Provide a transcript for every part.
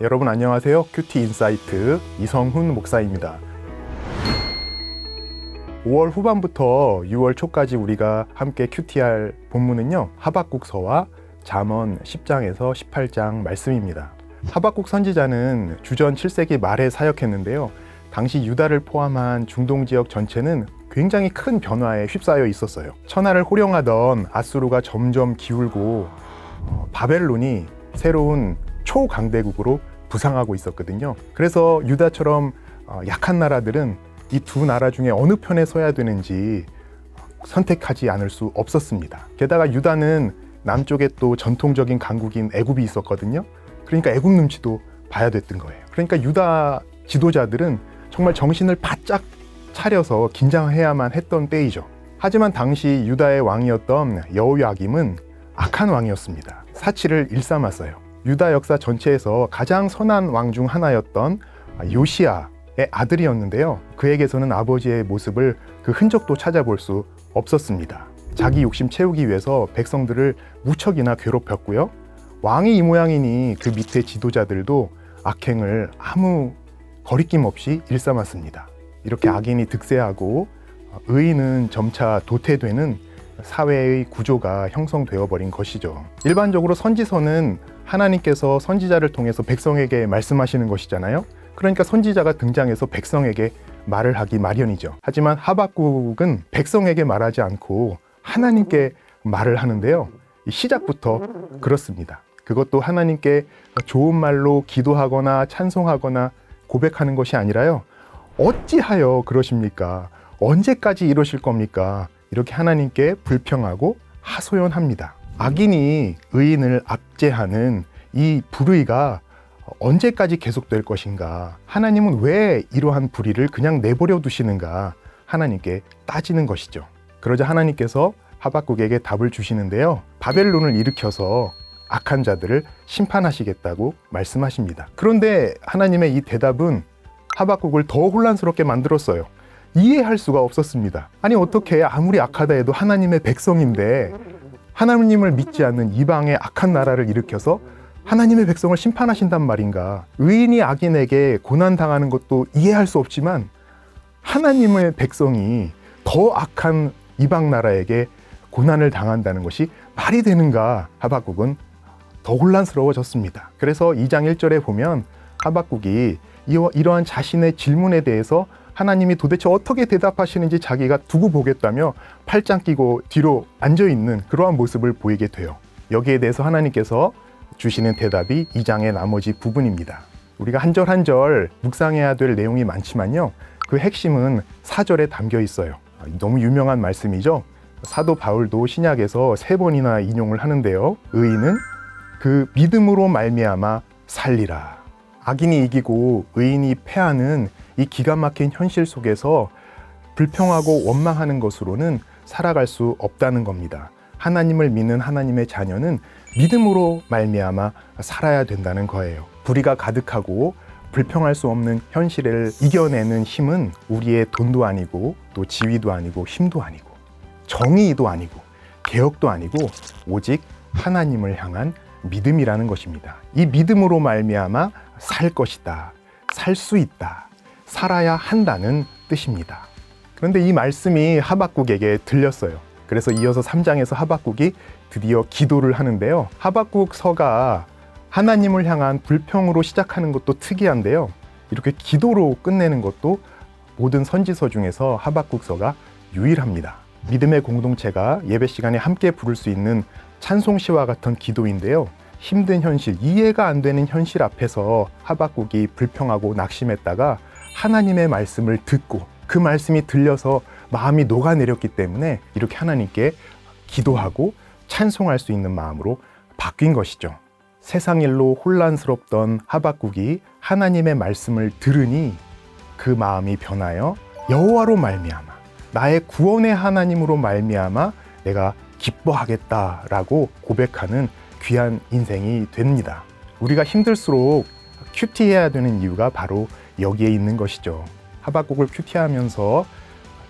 여러분 안녕하세요. 큐티 인사이트 이성훈 목사입니다. 5월 후반부터 6월 초까지 우리가 함께 큐티할 본문은요, 하박국서와 잠언 10장에서 18장 말씀입니다. 하박국 선지자는 주전 7세기 말에 사역했는데요, 당시 유다를 포함한 중동 지역 전체는 굉장히 큰 변화에 휩싸여 있었어요. 천하를 호령하던 아수르가 점점 기울고 바벨론이 새로운 초강대국으로 부상하고 있었거든요. 그래서 유다처럼 약한 나라들은 이 두 나라 중에 어느 편에 서야 되는지 선택하지 않을 수 없었습니다. 게다가 유다는 남쪽에 또 전통적인 강국인 애굽이 있었거든요. 그러니까 애굽 눈치도 봐야 됐던 거예요. 그러니까 유다 지도자들은 정말 정신을 바짝 차려서 긴장해야만 했던 때이죠. 하지만 당시 유다의 왕이었던 여호야김은 악한 왕이었습니다. 사치를 일삼았어요. 유다 역사 전체에서 가장 선한 왕 중 하나였던 요시야의 아들이었는데요, 그에게서는 아버지의 모습을 그 흔적도 찾아볼 수 없었습니다. 자기 욕심 채우기 위해서 백성들을 무척이나 괴롭혔고요, 왕이 이 모양이니 그 밑에 지도자들도 악행을 아무 거리낌 없이 일삼았습니다. 이렇게 악인이 득세하고 의인은 점차 도태되는 사회의 구조가 형성되어 버린 것이죠. 일반적으로 선지서는 하나님께서 선지자를 통해서 백성에게 말씀하시는 것이잖아요. 그러니까 선지자가 등장해서 백성에게 말을 하기 마련이죠. 하지만 하박국은 백성에게 말하지 않고 하나님께 말을 하는데요, 시작부터 그렇습니다. 그것도 하나님께 좋은 말로 기도하거나 찬송하거나 고백하는 것이 아니라요, 어찌하여 그러십니까? 언제까지 이러실 겁니까? 이렇게 하나님께 불평하고 하소연합니다. 악인이 의인을 압제하는 이 불의가 언제까지 계속될 것인가? 하나님은 왜 이러한 불의를 그냥 내버려 두시는가? 하나님께 따지는 것이죠. 그러자 하나님께서 하박국에게 답을 주시는데요, 바벨론을 일으켜서 악한 자들을 심판하시겠다고 말씀하십니다. 그런데 하나님의 이 대답은 하박국을 더 혼란스럽게 만들었어요. 이해할 수가 없었습니다. 아니, 어떻게 아무리 악하다 해도 하나님의 백성인데 하나님을 믿지 않는 이방의 악한 나라를 일으켜서 하나님의 백성을 심판하신단 말인가? 의인이 악인에게 고난당하는 것도 이해할 수 없지만 하나님의 백성이 더 악한 이방 나라에게 고난을 당한다는 것이 말이 되는가? 하박국은 더 혼란스러워졌습니다. 그래서 2장 1절에 보면 하박국이 이러한 자신의 질문에 대해서 하나님이 도대체 어떻게 대답하시는지 자기가 두고 보겠다며 팔짱 끼고 뒤로 앉아있는 그러한 모습을 보이게 돼요. 여기에 대해서 하나님께서 주시는 대답이 2장의 나머지 부분입니다. 우리가 한 절 한 절 묵상해야 될 내용이 많지만요, 그 핵심은 4절에 담겨 있어요. 너무 유명한 말씀이죠. 사도 바울도 신약에서 3번이나 인용을 하는데요, 의인은 그 믿음으로 말미암아 살리라. 악인이 이기고 의인이 패하는 이 기가 막힌 현실 속에서 불평하고 원망하는 것으로는 살아갈 수 없다는 겁니다. 하나님을 믿는 하나님의 자녀는 믿음으로 말미암아 살아야 된다는 거예요. 불의가 가득하고 불평할 수 없는 현실을 이겨내는 힘은 우리의 돈도 아니고 또 지위도 아니고 힘도 아니고 정의도 아니고 개혁도 아니고 오직 하나님을 향한 믿음이라는 것입니다. 이 믿음으로 말미암아 살 것이다, 살 수 있다, 살아야 한다는 뜻입니다. 그런데 이 말씀이 하박국에게 들렸어요. 그래서 이어서 3장에서 하박국이 드디어 기도를 하는데요, 하박국서가 하나님을 향한 불평으로 시작하는 것도 특이한데요, 이렇게 기도로 끝내는 것도 모든 선지서 중에서 하박국서가 유일합니다. 믿음의 공동체가 예배 시간에 함께 부를 수 있는 찬송시와 같은 기도인데요, 힘든 현실, 이해가 안 되는 현실 앞에서 하박국이 불평하고 낙심했다가 하나님의 말씀을 듣고 그 말씀이 들려서 마음이 녹아내렸기 때문에 이렇게 하나님께 기도하고 찬송할 수 있는 마음으로 바뀐 것이죠. 세상 일로 혼란스럽던 하박국이 하나님의 말씀을 들으니 그 마음이 변하여 여호와로 말미암아, 나의 구원의 하나님으로 말미암아 내가 기뻐하겠다라고 고백하는 귀한 인생이 됩니다. 우리가 힘들수록 큐티해야 되는 이유가 바로 여기에 있는 것이죠. 하박국을 큐티하면서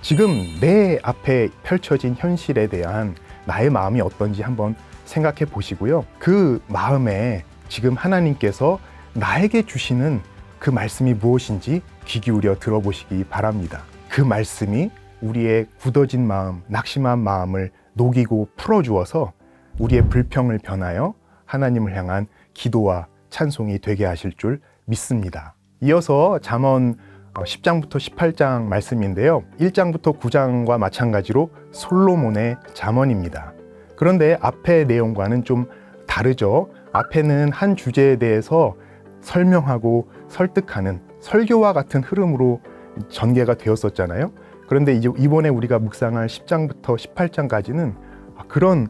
지금 내 앞에 펼쳐진 현실에 대한 나의 마음이 어떤지 한번 생각해 보시고요. 그 마음에 지금 하나님께서 나에게 주시는 그 말씀이 무엇인지 귀 기울여 들어보시기 바랍니다. 그 말씀이 우리의 굳어진 마음, 낙심한 마음을 녹이고 풀어주어서 우리의 불평을 변하여 하나님을 향한 기도와 찬송이 되게 하실 줄 믿습니다. 이어서 잠언 10장부터 18장 말씀인데요. 1장부터 9장과 마찬가지로 솔로몬의 잠언입니다. 그런데 앞의 내용과는 좀 다르죠. 앞에는 한 주제에 대해서 설명하고 설득하는 설교와 같은 흐름으로 전개가 되었었잖아요. 그런데 이제 이번에 우리가 묵상할 10장부터 18장까지는 그런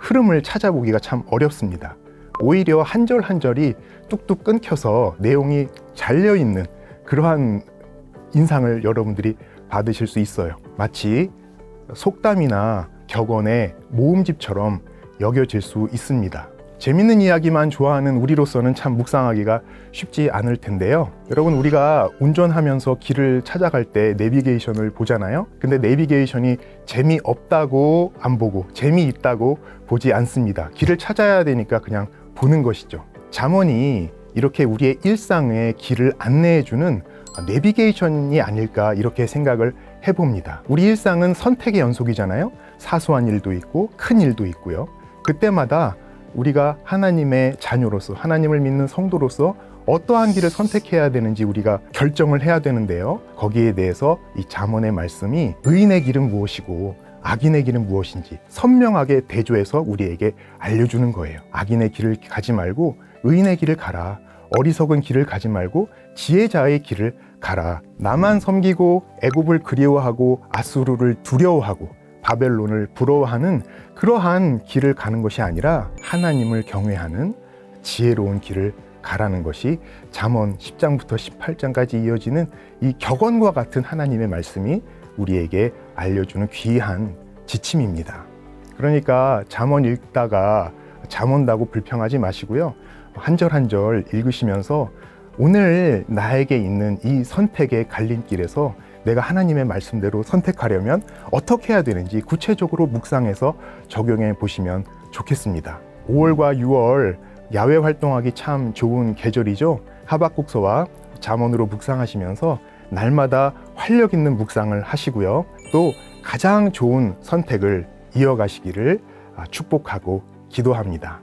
흐름을 찾아보기가 참 어렵습니다. 오히려 한 절 한 절이 뚝뚝 끊겨서 내용이 잘려있는 그러한 인상을 여러분들이 받으실 수 있어요. 마치 속담이나 격언의 모음집처럼 여겨질 수 있습니다. 재밌는 이야기만 좋아하는 우리로서는 참 묵상하기가 쉽지 않을 텐데요. 여러분, 우리가 운전하면서 길을 찾아갈 때 내비게이션을 보잖아요. 근데 내비게이션이 재미없다고 안 보고 재미있다고 보지 않습니다. 길을 찾아야 되니까 그냥 보는 것이죠. 잠언이 이렇게 우리의 일상의 길을 안내해주는 내비게이션이 아닐까 이렇게 생각을 해봅니다. 우리 일상은 선택의 연속이잖아요. 사소한 일도 있고 큰 일도 있고요. 그때마다 우리가 하나님의 자녀로서, 하나님을 믿는 성도로서 어떠한 길을 선택해야 되는지 우리가 결정을 해야 되는데요. 거기에 대해서 이 잠언의 말씀이 의인의 길은 무엇이고 악인의 길은 무엇인지 선명하게 대조해서 우리에게 알려주는 거예요. 악인의 길을 가지 말고 의인의 길을 가라. 어리석은 길을 가지 말고 지혜자의 길을 가라. 나만 섬기고 애굽을 그리워하고 아수르를 두려워하고 바벨론을 부러워하는 그러한 길을 가는 것이 아니라 하나님을 경외하는 지혜로운 길을 가라는 것이 잠언 10장부터 18장까지 이어지는 이 격언과 같은 하나님의 말씀이 우리에게 알려주는 귀한 지침입니다. 그러니까 잠언 읽다가 잠언다고 불평하지 마시고요. 한 절 한 절 읽으시면서 오늘 나에게 있는 이 선택의 갈림길에서 내가 하나님의 말씀대로 선택하려면 어떻게 해야 되는지 구체적으로 묵상해서 적용해 보시면 좋겠습니다. 5월과 6월 야외 활동하기 참 좋은 계절이죠. 하박국서와 잠언으로 묵상하시면서 날마다 활력 있는 묵상을 하시고요. 또 가장 좋은 선택을 이어가시기를 축복하고 기도합니다.